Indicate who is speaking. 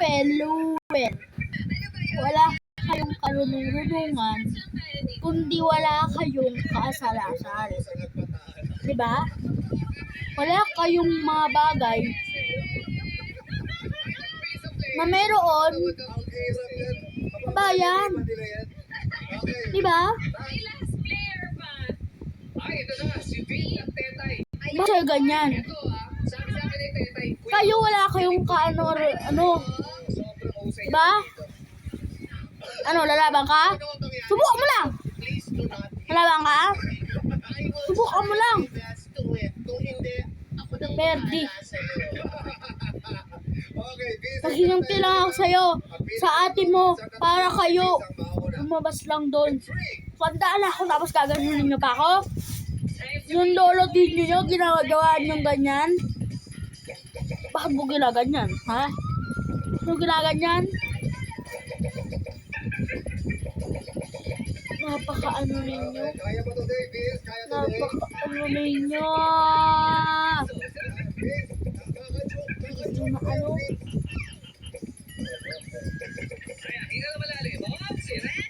Speaker 1: Luwen. Wala kayong karunungan, kundi wala kayong kaasalasan. Diba? Wala kayong mga bagay na meron kabayan. Diba? Bakit ganyan? Kayo wala kayong ano? Diba? Ano, lalaban ka? Subukan mo lang! Lalaban ka? Subukan mo lang! Perdi. Naghinanti lang ako sa'yo, sa ate mo, para kayo lumabas lang doon. Pandaan ako tapos gaganunin niyo pa ako? Yung lolo din niyo, ginagawa niyong ganyan? Bakit mo ginaganyan, ha? Ano ginaganyan? Napaka-ano ninyo? Napaka-ano ninyo? Ano?